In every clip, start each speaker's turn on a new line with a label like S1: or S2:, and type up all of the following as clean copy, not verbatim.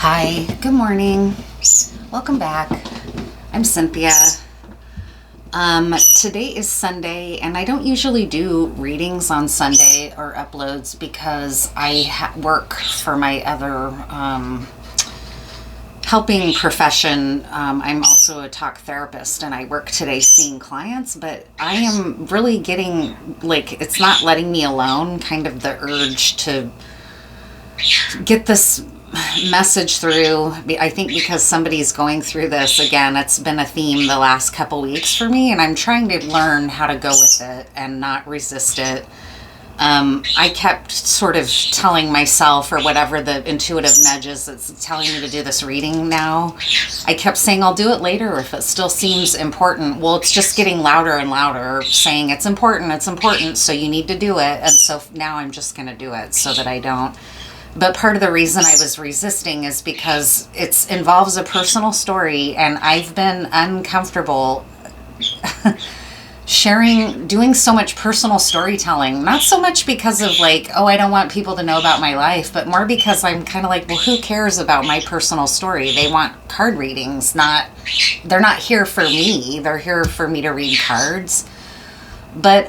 S1: Hi, good morning. Welcome back. I'm Cynthia. Today is Sunday, and I don't usually do readings on Sunday or uploads because I work for my other helping profession. I'm also a talk therapist, and I work today seeing clients, but I am really getting, it's not letting me alone, kind of the urge to get this message through. I think because somebody's going through this again. It's been a theme the last couple weeks for me, and I'm trying to learn how to go with it and not resist it. I kept sort of telling myself, or whatever the intuitive nudges that's telling me to do this reading now, I kept saying I'll do it later if it still seems important. Well, it's just getting louder and louder, saying it's important, so you need to do it. And so now I'm just going to do it so that I don't. But part of the reason I was resisting is because it involves a personal story, and I've been uncomfortable doing so much personal storytelling. Not so much because of I don't want people to know about my life, but more because I'm kind of well, who cares about my personal story? They want card readings, they're not here for me. They're here for me to read cards. But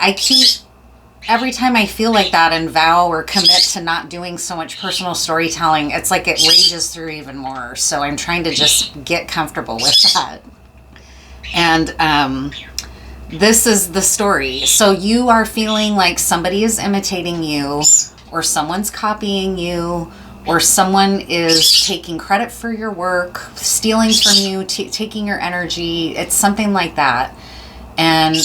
S1: every time I feel like that and vow or commit to not doing so much personal storytelling, it's like it rages through even more. So I'm trying to just get comfortable with that. And this is the story. So you are feeling like somebody is imitating you, or someone's copying you, or someone is taking credit for your work, stealing from you, taking your energy. It's something like that. And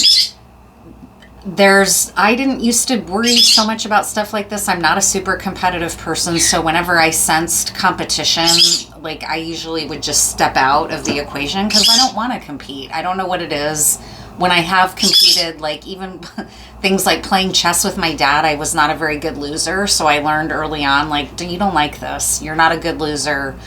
S1: I didn't used to worry so much about stuff like this. I'm not a super competitive person, so whenever I sensed competition, I usually would just step out of the equation because I don't want to compete. I don't know what it is. When I have competed, even things like playing chess with my dad, I was not a very good loser, so I learned early on, you don't like this. You're not a good loser.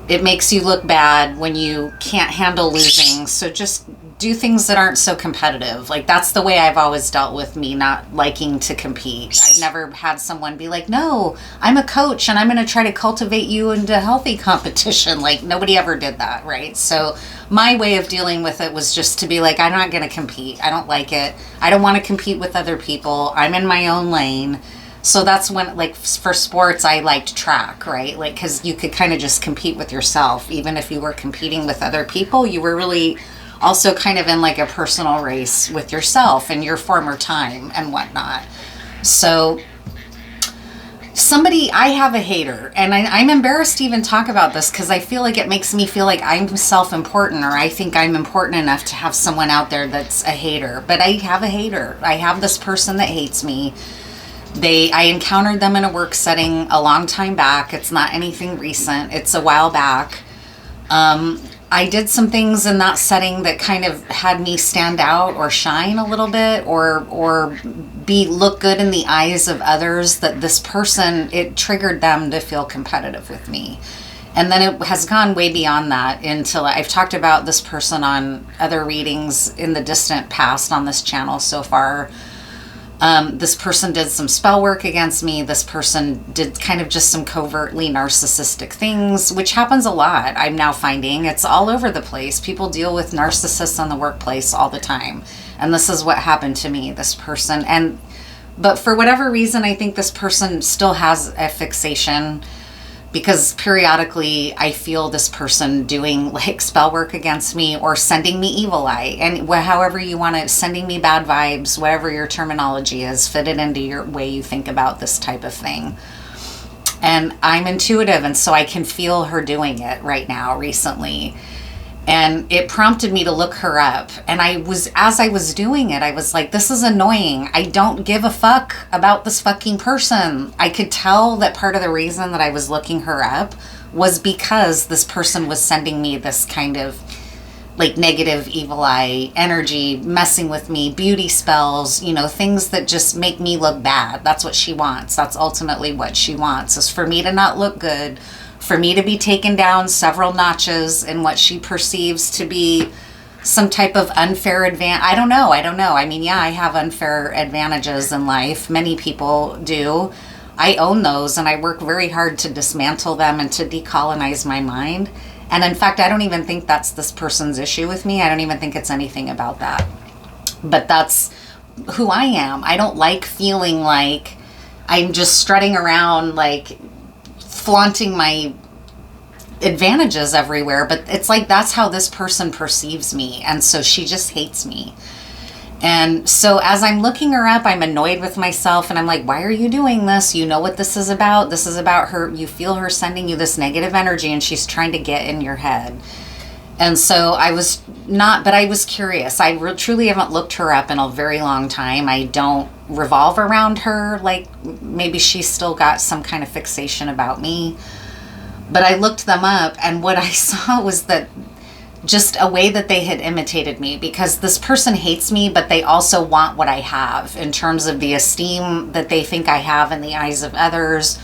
S1: It makes you look bad when you can't handle losing, so just do things that aren't so competitive. That's the way I've always dealt with me not liking to compete. I've never had someone be like, no, I'm a coach and I'm going to try to cultivate you into healthy competition. Nobody ever did that, right? So my way of dealing with it was just to be I'm not going to compete. I don't like it. I don't want to compete with other people. I'm in my own lane. So that's when, for sports, I liked track, right? Because you could kind of just compete with yourself. Even if you were competing with other people, you were really also kind of in a personal race with yourself and your former time and whatnot. So I have a hater, and I'm embarrassed to even talk about this because I feel it makes me feel like I'm self-important, or I think I'm important enough to have someone out there that's a hater. But I have a hater. I have this person that hates me. I encountered them in a work setting a long time back. It's not anything recent. It's a while back. I did some things in that setting that kind of had me stand out or shine a little bit, or look good in the eyes of others, that this person, it triggered them to feel competitive with me. And then it has gone way beyond that until I've talked about this person on other readings in the distant past on this channel so far. This person did some spell work against me. This person did kind of just some covertly narcissistic things, which happens a lot. I'm now finding it's all over the place. People deal with narcissists in the workplace all the time. And this is what happened to me, this person. But for whatever reason, I think this person still has a fixation, because periodically I feel this person doing spell work against me or sending me evil eye, and however you want to, sending me bad vibes, whatever your terminology is, fit it into your way you think about this type of thing. And I'm intuitive, and so I can feel her doing it right now recently. And it prompted me to look her up. And as I was doing it, I was like, this is annoying. I don't give a fuck about this fucking person. I could tell that part of the reason that I was looking her up was because this person was sending me this kind of negative evil eye energy, messing with me, beauty spells, things that just make me look bad. That's what she wants. That's ultimately what she wants, is for me to not look good, for me to be taken down several notches in what she perceives to be some type of unfair advantage. I don't know. I mean, yeah, I have unfair advantages in life. Many people do. I own those, and I work very hard to dismantle them and to decolonize my mind. And in fact, I don't even think that's this person's issue with me. I don't even think it's anything about that. But that's who I am. I don't like feeling like I'm just strutting around, like flaunting my advantages everywhere. But it's like that's how this person perceives me. And so she just hates me. And so as I'm looking her up, I'm annoyed with myself, and I'm like, why are you doing this? You know what this is about. This is about her. You feel her sending you this negative energy, and she's trying to get in your head. And so I was curious. I truly haven't looked her up in a very long time. I don't revolve around her. Like maybe she's still got some kind of fixation about me. But I looked them up, and what I saw was that just a way that they had imitated me, because this person hates me, but they also want what I have in terms of the esteem that they think I have in the eyes of others,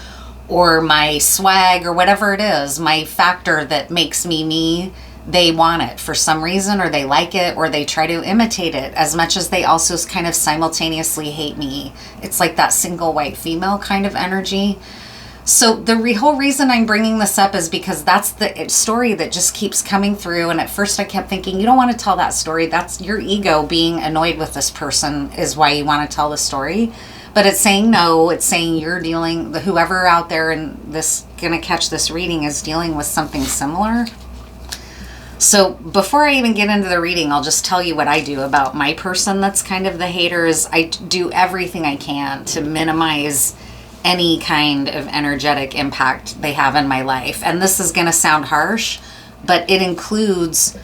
S1: or my swag, or whatever it is, my factor that makes me me. They want it for some reason, or they like it, or they try to imitate it, as much as they also kind of simultaneously hate me. It's like that single white female kind of energy. So the whole reason I'm bringing this up is because that's the story that just keeps coming through. And at first I kept thinking, you don't want to tell that story. That's your ego being annoyed with this person is why you want to tell the story. But it's saying no. It's saying you're dealing, whoever out there and this gonna catch this reading is dealing with something similar. So before I even get into the reading, I'll just tell you what I do about my person that's kind of the hater. Is I do everything I can to minimize any kind of energetic impact they have in my life. And this is going to sound harsh, but it includes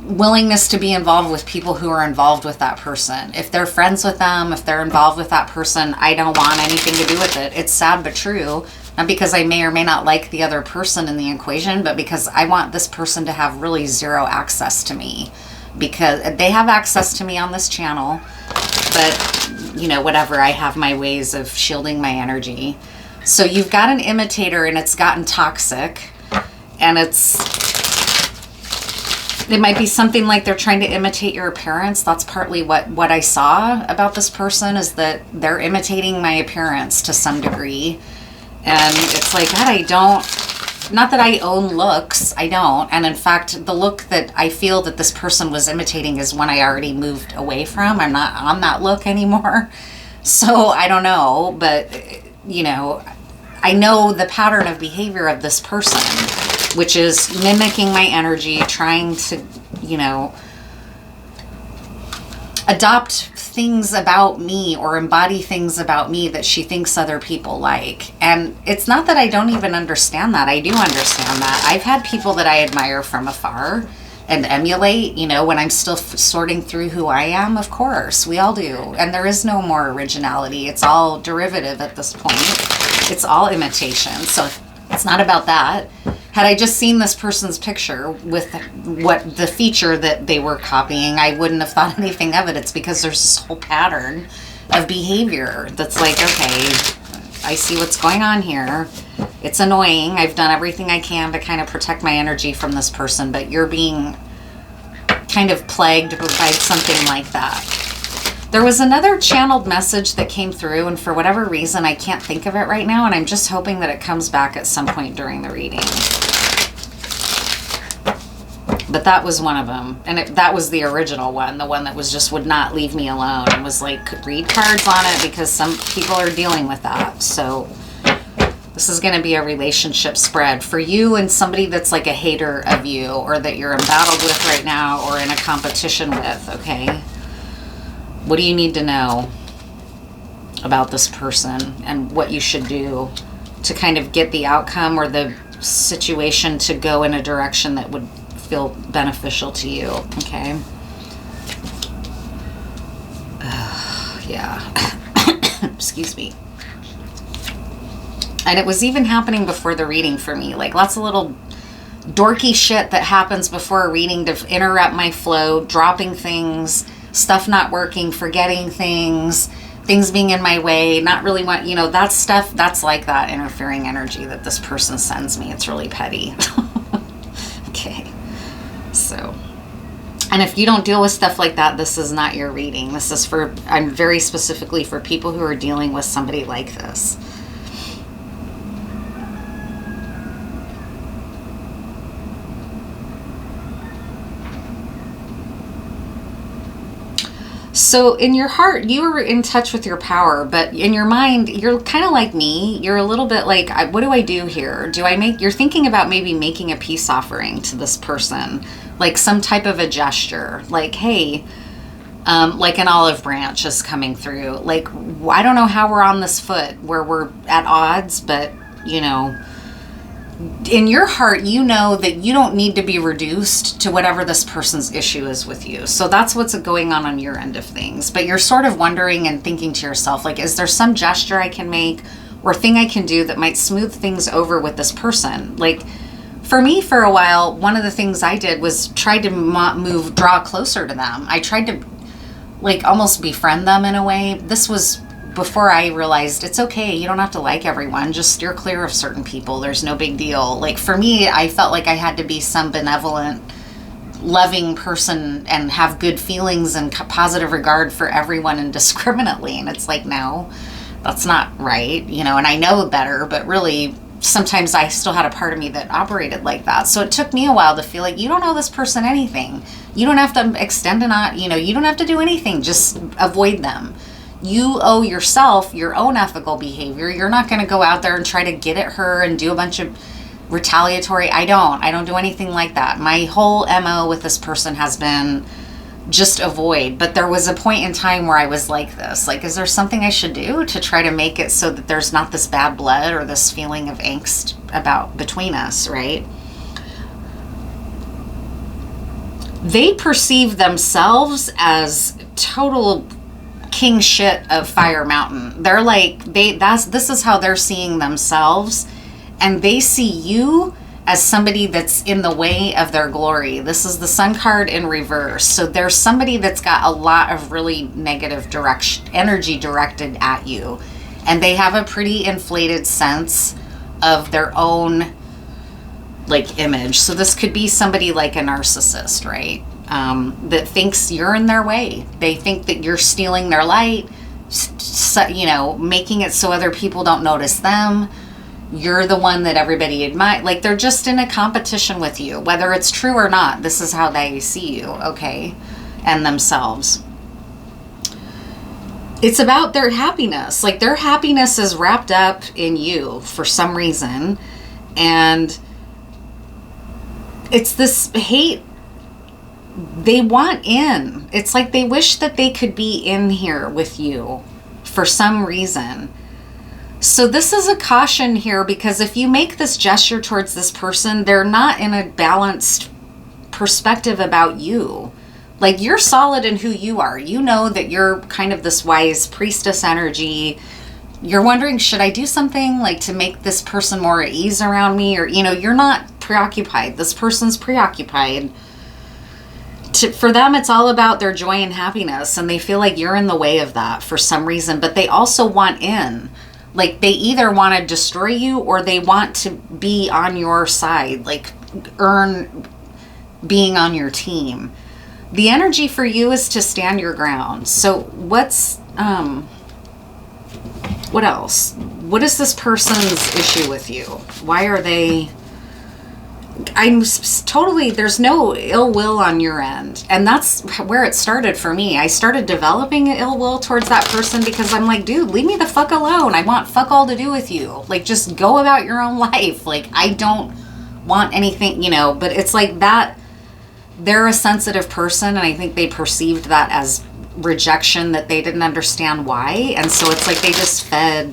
S1: willingness to be involved with people who are involved with that person. If they're friends with them, if they're involved with that person, I don't want anything to do with it. It's sad but true. Not because I may or may not like the other person in the equation, but because I want this person to have really zero access to me. Because they have access to me on this channel, but you know, whatever, I have my ways of shielding my energy. So you've got an imitator, and it's gotten toxic, and it might be something like they're trying to imitate your appearance. That's partly what I saw about this person, is that they're imitating my appearance to some degree. And it's like, God, not that I own looks, I don't. And in fact, the look that I feel that this person was imitating is one I already moved away from. I'm not on that look anymore. So I don't know, but you know, I know the pattern of behavior of this person, which is mimicking my energy, trying to, you know, adopt things about me or embody things about me that she thinks other people like. And it's not that I don't even understand that. I do understand that. I've had people that I admire from afar and emulate, you know, when I'm still sorting through who I am. Of course, we all do. And there is no more originality. It's all derivative at this point. It's all imitation. So it's not about that. Had I just seen this person's picture with what the feature that they were copying, I wouldn't have thought anything of it. It's because there's this whole pattern of behavior that's like, okay, I see what's going on here. It's annoying. I've done everything I can to kind of protect my energy from this person, but you're being kind of plagued by something like that. There was another channeled message that came through, and for whatever reason, I can't think of it right now, and I'm just hoping that it comes back at some point during the reading. But that was one of them, and that was the original one, the one that was just would not leave me alone and was like, read cards on it, because some people are dealing with that. So this is going to be a relationship spread for you and somebody that's like a hater of you, or that you're embattled with right now, or in a competition with, okay? What do you need to know about this person and what you should do to kind of get the outcome or the situation to go in a direction that would feel beneficial to you, okay? Yeah. Excuse me. And it was even happening before the reading for me. Like lots of little dorky shit that happens before a reading to interrupt my flow, dropping things, stuff not working, forgetting things being in my way, not really want, you know, that stuff, that's like that interfering energy that this person sends me. It's really petty. Okay. So, and if you don't deal with stuff like that, this is not your reading. This is I'm very specifically for people who are dealing with somebody like this. So in your heart, you are in touch with your power, but in your mind, you're kind of like me. You're a little bit like, what do I do here? You're thinking about maybe making a peace offering to this person, like some type of a gesture, like, hey, like an olive branch is coming through. Like, I don't know how we're on this foot where we're at odds, but, you know, in your heart, you know that you don't need to be reduced to whatever this person's issue is with you. So that's what's going on your end of things. But you're sort of wondering and thinking to yourself, like, is there some gesture I can make or thing I can do that might smooth things over with this person? Like, for me, for a while, one of the things I did was try to draw closer to them. I tried to, like, almost befriend them in a way. This was before I realized it's okay. You don't have to like everyone. Just steer clear of certain people. There's no big deal. Like, for me, I felt like I had to be some benevolent, loving person and have good feelings and positive regard for everyone indiscriminately. And it's like, no, that's not right. You know, and I know better, but really sometimes I still had a part of me that operated like that. So it took me a while to feel like, you don't owe this person anything. You don't have to extend you don't have to do anything. Just avoid them. You owe yourself your own ethical behavior. You're not going to go out there and try to get at her and do a bunch of retaliatory. I don't do anything like that. My whole MO with this person has been just avoid. But there was a point in time where I was like this, like, is there something I should do to try to make it so that there's not this bad blood or this feeling of angst between us, right? They perceive themselves as total king shit of Fire Mountain. They're like, this is how they're seeing themselves, and they see you as somebody that's in the way of their glory. This is the Sun card in reverse. So there's somebody that's got a lot of really negative energy directed at you, and they have a pretty inflated sense of their own, like, image. So this could be somebody like a narcissist, right? That thinks you're in their way. They think that you're stealing their light, making it so other people don't notice them. You're the one that everybody admires. Like, they're just in a competition with you, whether it's true or not. This is how they see you, okay? And themselves. It's about their happiness. Like, their happiness is wrapped up in you for some reason. And it's this hate. They want in. It's like they wish that they could be in here with you for some reason. So this is a caution here, because if you make this gesture towards this person, they're not in a balanced perspective about you. Like, you're solid in who you are. You know that you're kind of this wise priestess energy. You're wondering, should I do something like to make this person more at ease around me? Or, you're not preoccupied. This person's preoccupied. For them, it's all about their joy and happiness, and they feel like you're in the way of that for some reason, but they also want in. Like, they either want to destroy you or they want to be on your side, like earn being on your team. The energy for you is to stand your ground. So what else? What is this person's issue with you? Why are they... there's no ill will on your end. And that's where it started for me. I started developing an ill will towards that person because I'm like, dude, leave me the fuck alone. I want fuck all to do with you. Like, just go about your own life. Like, I don't want anything, but it's like that. They're a sensitive person, and I think they perceived that as rejection, that they didn't understand why. And so it's like they just fed...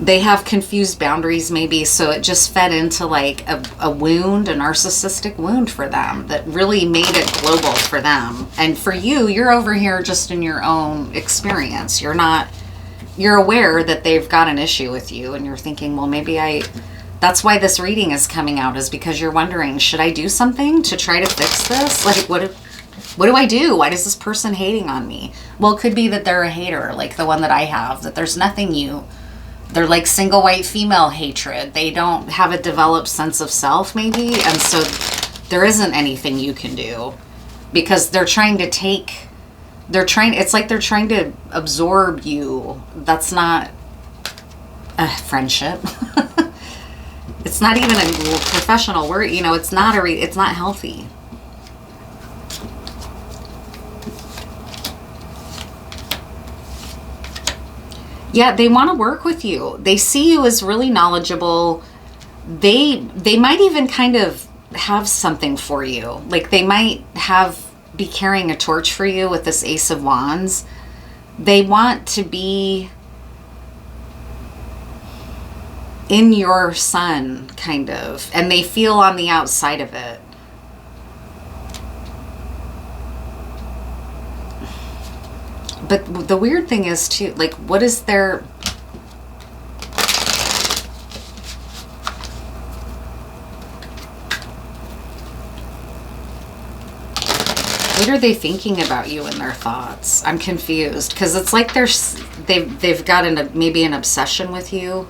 S1: They have confused boundaries maybe, so it just fed into like a wound, a narcissistic wound for them that really made it global for them. And for you, you're over here just in your own experience. You're aware that they've got an issue with you, and you're thinking, well, maybe that's why this reading is coming out, is because you're wondering, should I do something to try to fix this? Like, what do I do? Why is this person hating on me? Well, it could be that they're a hater, like the one that I have, that there's nothing they're like single white female hatred. They don't have a developed sense of self, maybe. And so there isn't anything you can do, because it's like they're trying to absorb you. That's not a friendship. It's not even a professional word. It's not healthy. Yeah, they want to work with you. They see you as really knowledgeable. They might even kind of have something for you. Like they might be carrying a torch for you with this Ace of Wands. They want to be in your sun, kind of, and they feel on the outside of it. But the weird thing is too, like, what is their... What are they thinking about you in their thoughts? I'm confused because it's like they've got maybe an obsession with you.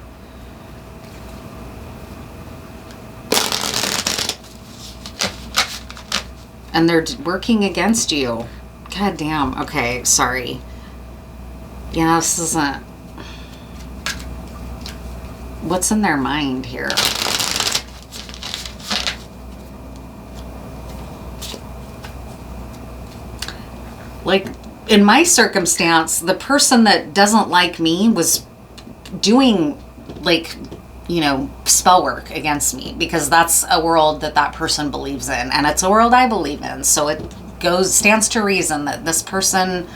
S1: And they're working against you. God damn. Okay, sorry. Yeah, this isn't... What's in their mind here? Like, in my circumstance, the person that doesn't like me was doing, like, you know, spell work against me, because that's a world that person believes in, and it's a world I believe in. So it stands to reason that this person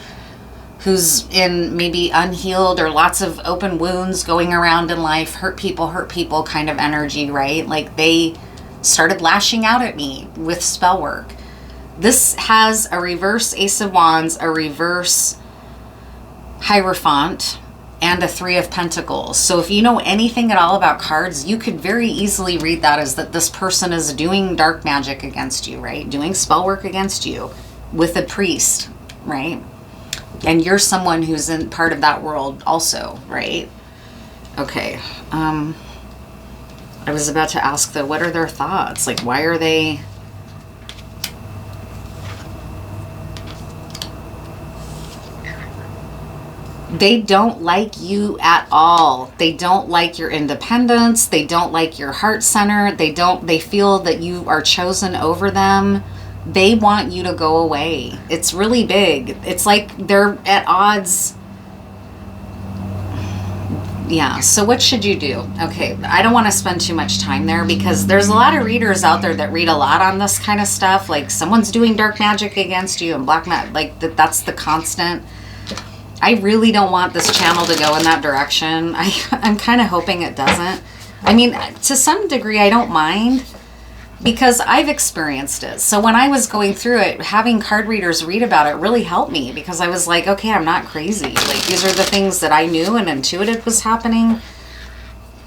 S1: who's in maybe unhealed or lots of open wounds going around in life, hurt people kind of energy, right? Like they started lashing out at me with spell work. This has a reverse Ace of Wands, a reverse Hierophant, and a Three of Pentacles. So if you know anything at all about cards, you could very easily read that as that this person is doing dark magic against you, right? Doing spell work against you with a priest, right? And you're someone who's in part of that world also, right? Okay. I was about to ask though, what are their thoughts? Like, why are they... They don't like you at all. They don't like your independence. They don't like your heart center. They feel that you are chosen over them. They want you to go away. It's really big. It's like they're at odds. Yeah, so what should you do? Okay, I don't want to spend too much time there because there's a lot of readers out there that read a lot on this kind of stuff. Like someone's doing dark magic against you and black magic, like that's the constant. I really don't want this channel to go in that direction. I'm kind of hoping it doesn't. I mean, to some degree, I don't mind because I've experienced it. So when I was going through it, having card readers read about it really helped me because I was like, okay, I'm not crazy. Like these are the things that I knew and intuited was happening.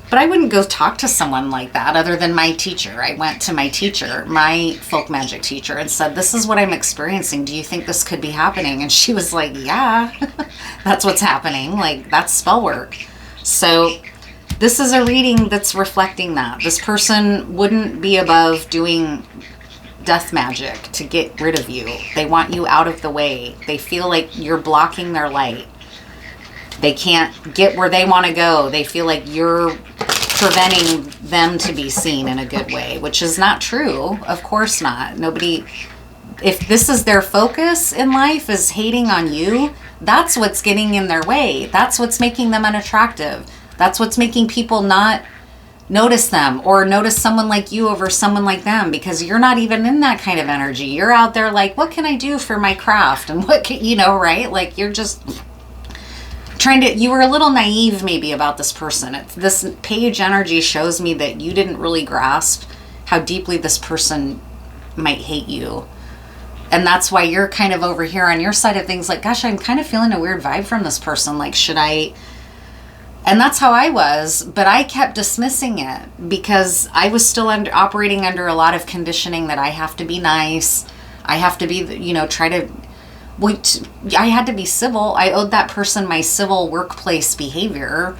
S1: But I wouldn't go talk to someone like that other than my teacher. I went to my teacher, my folk magic teacher, and said, this is what I'm experiencing. Do you think this could be happening? And she was like, yeah, that's what's happening. Like, that's spell work. So this is a reading that's reflecting that. This person wouldn't be above doing death magic to get rid of you. They want you out of the way. They feel like you're blocking their light. They can't get where they want to go. They feel like you're preventing them to be seen in a good way, which is not true. Of course not. Nobody, if this is their focus in life is hating on you, that's what's getting in their way. That's what's making them unattractive. That's what's making people not notice them or notice someone like you over someone like them because you're not even in that kind of energy. You're out there like, what can I do for my craft? And what can, you know, right? Like you're just... you were a little naive maybe about this person. This page energy shows me that you didn't really grasp how deeply this person might hate you. And that's why you're kind of over here on your side of things like, gosh, I'm kind of feeling a weird vibe from this person. Like, should I? And that's how I was, but I kept dismissing it because I was still operating under a lot of conditioning that I have to be nice. I have to be, you know, I had to be civil. I owed that person my civil workplace behavior,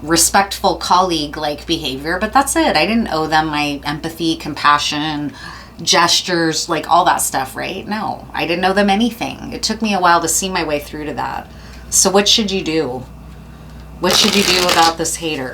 S1: respectful colleague-like behavior, but that's it. I didn't owe them my empathy, compassion, gestures, like all that stuff, right? No, I didn't owe them anything. It took me a while to see my way through to that. So what should you do? What should you do about this hater?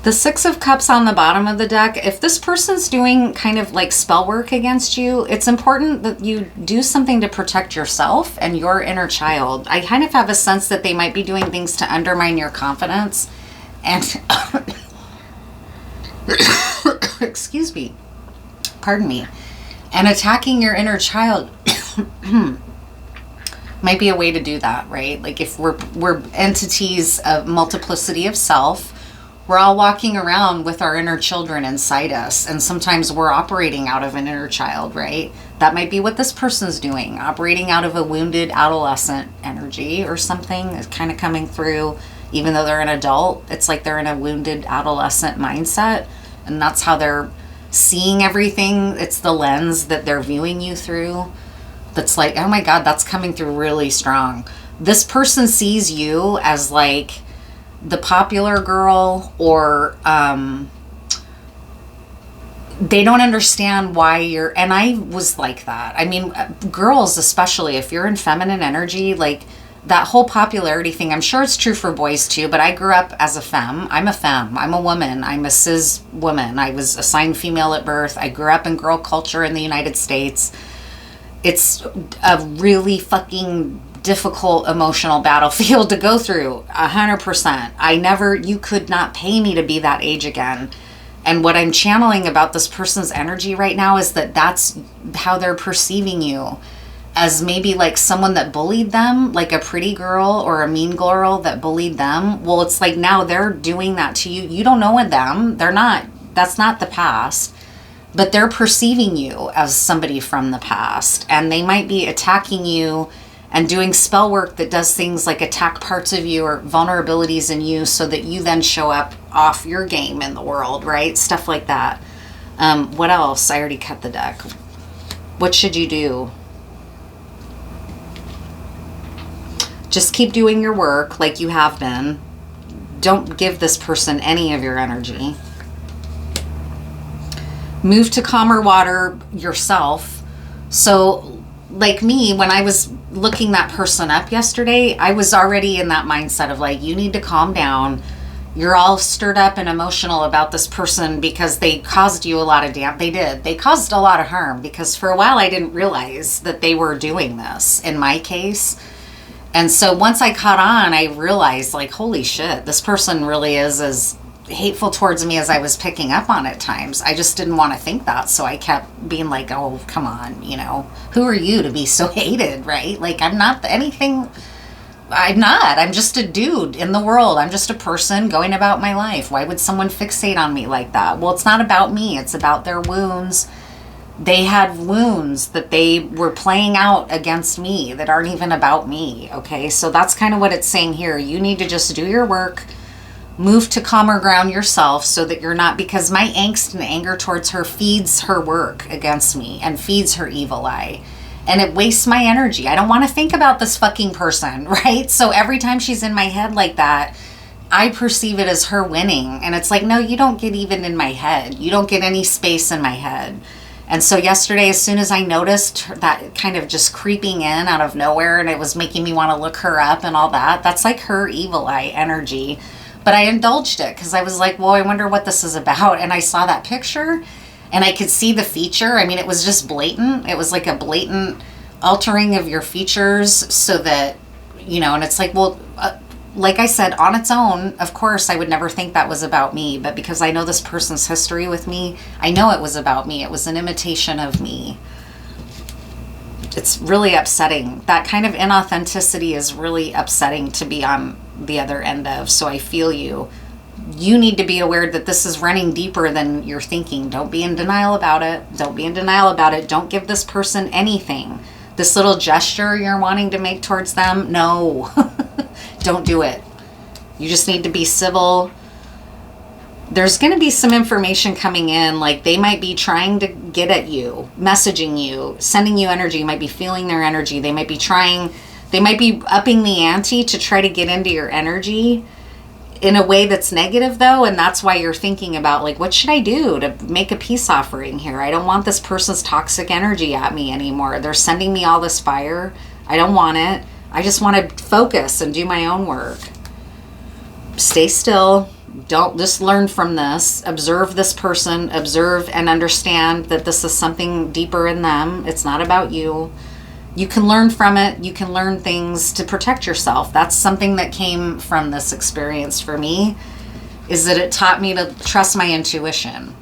S1: The Six of Cups on the bottom of the deck, if this person's doing kind of like spell work against you, it's important that you do something to protect yourself and your inner child. I kind of have a sense that they might be doing things to undermine your confidence and excuse me, pardon me, and attacking your inner child might be a way to do that, right? Like if we're entities of multiplicity of self, we're all walking around with our inner children inside us, and sometimes we're operating out of an inner child, right? That might be what this person's doing, operating out of a wounded adolescent energy or something is kind of coming through. Even though they're an adult, it's like they're in a wounded adolescent mindset, and that's how they're seeing everything. It's the lens that they're viewing you through. That's like, oh my God, that's coming through really strong. This person sees you as like the popular girl, or they don't understand why you're, and I was like that. I mean, girls especially, if you're in feminine energy, like that whole popularity thing, I'm sure it's true for boys too, but I grew up as a femme. I'm a femme. I'm a woman. I'm a cis woman. I was assigned female at birth. I grew up in girl culture in the United States. It's a really fucking difficult emotional battlefield to go through, 100%. You could not pay me to be that age again. And what I'm channeling about this person's energy right now is that that's how they're perceiving you, as maybe like someone that bullied them, like a pretty girl or a mean girl that bullied them. Well, it's like now they're doing that to you. You don't know them. That's not the past. But they're perceiving you as somebody from the past. And they might be attacking you and doing spell work that does things like attack parts of you or vulnerabilities in you so that you then show up off your game in the world, right? Stuff like that. What else? I already cut the deck. What should you do? Just keep doing your work like you have been. Don't give this person any of your energy. Move to calmer water yourself. So, like me, when I was looking that person up yesterday, I was already in that mindset of like, you need to calm down. You're all stirred up and emotional about this person because they caused you a lot of damage. They did. They caused a lot of harm, because for a while I didn't realize that they were doing this in my case. And so once I caught on, I realized like, holy shit, this person really is as hateful towards me as I was picking up on at times. I just didn't want to think that. So I kept being like, oh, come on, who are you to be so hated, right? Like, I'm not anything. I'm just a dude in the world. I'm just a person going about my life. Why would someone fixate on me like that? Well, it's not about me. It's about their wounds. They had wounds that they were playing out against me that aren't even about me. Okay. So that's kind of what it's saying here. You need to just do your work. Move to calmer ground yourself so that you're not, because my angst and anger towards her feeds her work against me and feeds her evil eye. And it wastes my energy. I don't want to think about this fucking person, right? So every time she's in my head like that, I perceive it as her winning. And it's like, no, you don't get even in my head. You don't get any space in my head. And so yesterday, as soon as I noticed that kind of just creeping in out of nowhere, and it was making me want to look her up and all that, that's like her evil eye energy. But I indulged it because I was like, well, I wonder what this is about. And I saw that picture and I could see the feature. I mean, it was just blatant. It was like a blatant altering of your features so that, and it's like, well, like I said, on its own, of course, I would never think that was about me. But because I know this person's history with me, I know it was about me. It was an imitation of me. It's really upsetting. That kind of inauthenticity is really upsetting to be on the other end of. So I feel you. You need to be aware that this is running deeper than you're thinking. Don't be in denial about it. Don't be in denial about it. Don't give this person anything. This little gesture you're wanting to make towards them, no. Don't do it. You just need to be civil. There's going to be some information coming in, like they might be trying to get at you, messaging you, sending you energy. You might be feeling their energy. They might be upping the ante to try to get into your energy in a way that's negative though. And that's why you're thinking about like, what should I do to make a peace offering here? I don't want this person's toxic energy at me anymore. They're sending me all this fire. I don't want it. I just want to focus and do my own work. Stay still. Don't just learn from this. Observe this person. Observe and understand that this is something deeper in them. It's not about you. You can learn from it. You can learn things to protect yourself. That's something that came from this experience for me, is that it taught me to trust my intuition.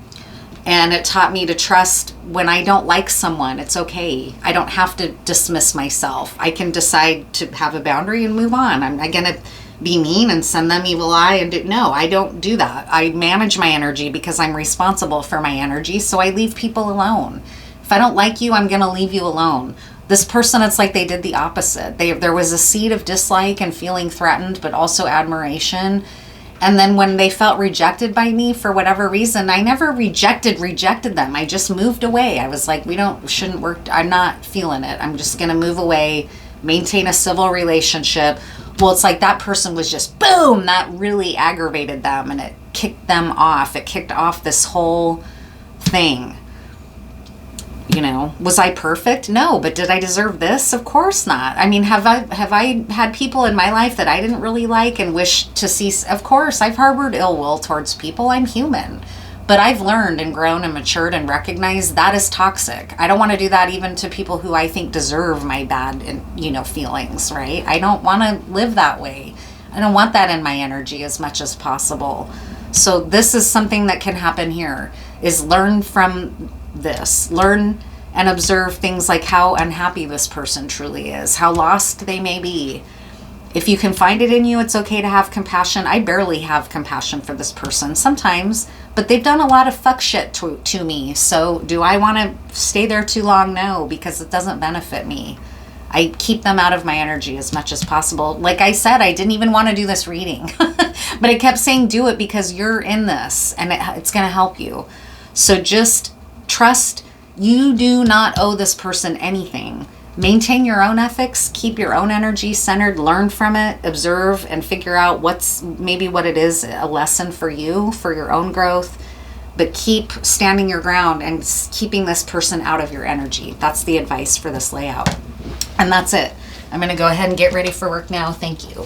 S1: And it taught me to trust when I don't like someone, it's okay. I don't have to dismiss myself. I can decide to have a boundary and move on. I'm not going to be mean and send them evil eye and do, no, I don't do that. I manage my energy because I'm responsible for my energy. So I leave people alone. If I don't like you, I'm going to leave you alone. This person, it's like they did the opposite. There was a seed of dislike and feeling threatened, but also admiration. And then when they felt rejected by me for whatever reason, I never rejected them. I just moved away. I was like, shouldn't work. I'm not feeling it. I'm just going to move away, maintain a civil relationship. Well, it's like that person was just, boom, that really aggravated them and it kicked them off. It kicked off this whole thing. You know, was I perfect? No, but did I deserve this? Of course not. I mean, have I had people in my life that I didn't really like and wish to see? Of course, I've harbored ill will towards people. I'm human. But I've learned and grown and matured and recognized that is toxic. I don't want to do that even to people who I think deserve my bad, feelings, right? I don't want to live that way. I don't want that in my energy as much as possible. So this is something that can happen here, is learn from this. Learn and observe things like how unhappy this person truly is, how lost they may be. If you can find it in you, it's okay to have compassion. I barely have compassion for this person sometimes, but they've done a lot of fuck shit to me. So do I want to stay there too long? No, because it doesn't benefit me. I keep them out of my energy as much as possible. Like I said, I didn't even want to do this reading, but I kept saying, do it because you're in this and it's going to help you. So just trust. You do not owe this person anything. Maintain your own ethics, keep your own energy centered, learn from it, observe, and figure out what it is, a lesson for you, for your own growth. But keep standing your ground and keeping this person out of your energy. That's the advice for this layout. And that's it. I'm going to go ahead and get ready for work now. Thank you.